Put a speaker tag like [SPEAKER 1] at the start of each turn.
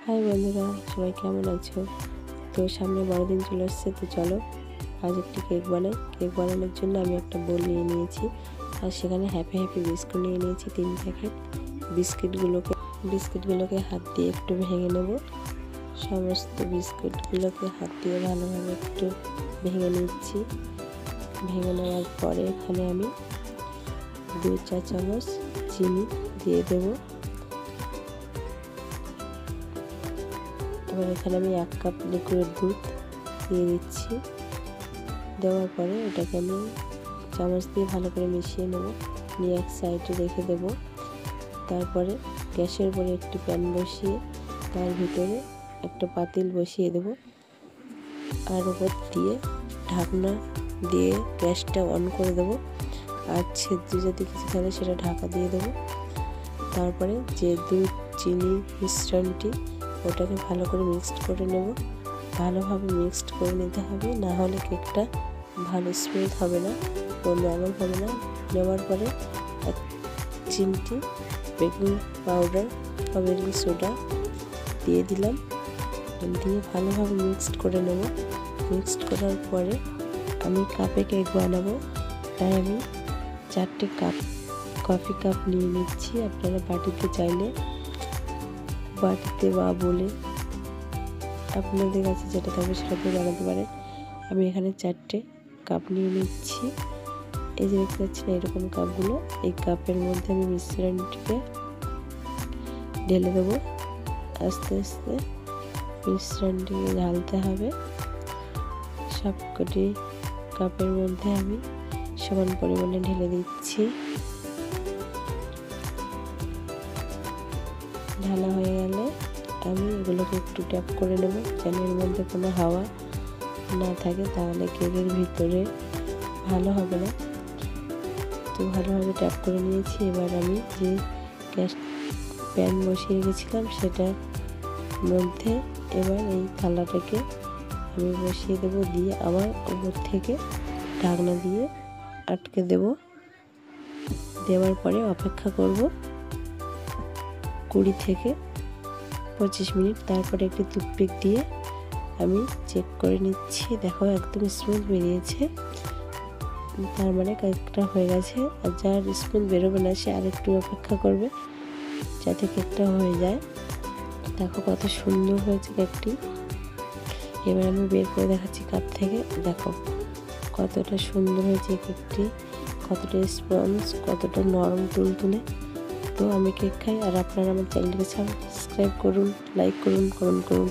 [SPEAKER 1] High বন্ধুরা, সবাই কেমন আছো? তো সামনে বড়দিন চলে আসছে, তো চলো আজ একটি কেক বানাই। কেক বানানোর জন্য আমি একটা বোল নিয়ে নিয়েছি আর সেখানে হ্যাপি হ্যাপি বিস্কুট নিয়ে নিয়েছি 3 প্যাকেট। বিস্কুটগুলোকে হাত দিয়ে একটু ভেঙে নেব। সমস্ত বিস্কুটগুলোকে হাত দিয়ে ভালোভাবে একটু ভেঙে নিচ্ছি। ভেঙে নেওয়ার পরে এখানে আমি 2 চা চামচ চিনি দিয়ে দেবো। এবার এখানে আমি 1 কাপ লিকুইড দুধ দিয়ে দিচ্ছি। দেওয়ার পরে এটাকে আমি চামচ দিয়ে ভালো করে মিশিয়ে নেব, নিয়ে এক সাইডে রেখে দেব। তারপরে গ্যাসের উপরে একটি প্যান বসিয়ে তার ভিতরে একটা পাতিল বসিয়ে দেব আর উপর দিয়ে ঢাকনা দিয়ে গ্যাসটা অন করে দেব। আর ছিদ্র যদি কিছু থাকে সেটা ঢাকা দিয়ে দেব। তারপরে যে দুধ চিনি মিশ্রণটি ওটাকে ভালো করে মিক্সড করে নেব। ভালোভাবে মিক্সড করে নিতে হবে, না হলে কেকটা ভালো স্মুথ হবে না ও নরম হবে না। নেওয়ার পরে 1 চিমটি বেকিং পাউডার বা বেকিং সোডা দিয়ে দিলাম, দিয়ে ভালোভাবে মিক্সড করে নেব। মিক্সড করার পরে আমি কাপে কেক বানাবো, তাই আমি 4টে কফি কাপ নিয়ে নিচ্ছি। আপনারা বাটিতে চাইলে বাটিতে বা বলে আপনাদের কাছে যেটা থাকবে সেটাতে বানাতে পারেন। আমি এখানে 4টে কাপ নিয়ে নিচ্ছি। এই যে দেখতে পাচ্ছেন এরকম কাপগুলো, এই কাপের মধ্যে আমি মিশ্রণটিকে ঢেলে দেবো। আস্তে আস্তে মিশ্রণটিকে ঢালতে হবে। সবকটি কাপের মধ্যে আমি সমান পরিমাণে ঢেলে দিচ্ছি। ঢালা হয়ে গেলে আমি এগুলোকে একটু ট্যাপ করে নেব, যেন এর মধ্যে কোনো হাওয়া না থাকে, তাহলে কেকের ভিতরে ভালো হবে না। তো ভালোভাবে ট্যাপ করে নিয়েছি। এবার আমি যে গ্যাস প্যান বসিয়ে রেখেছিলাম সেটার মধ্যে এবার এই থালাটাকে আমি বসিয়ে দেব, দিয়ে আবার উপর থেকে ঢাকনা দিয়ে আটকে দেব। দেওয়ার পরে অপেক্ষা করব 20 থেকে 25 মিনিট। তারপরে একটি টুথপিক দিয়ে আমি চেক করে নিচ্ছি। দেখো একদম স্মুথ বেরিয়েছে, তার মানে কেকটা হয়ে গেছে। আর যার স্মুথ বেরোবে না সে আরেকটু অপেক্ষা করবে যাতে কেকটা হয়ে যায়। দেখো কত সুন্দর হয়েছে কেকটি। এবার আমি বের করে দেখাচ্ছি কাপ থেকে। দেখো কতটা সুন্দর হয়েছে কেকটি, কতটা স্পঞ্জ, কতটা নরম তুলতুলে। তো আমি কেক খাই, আর আপনারা আমার চ্যানেলটিকে সাবস্ক্রাইব করুন, লাইক করুন, কমেন্ট করুন।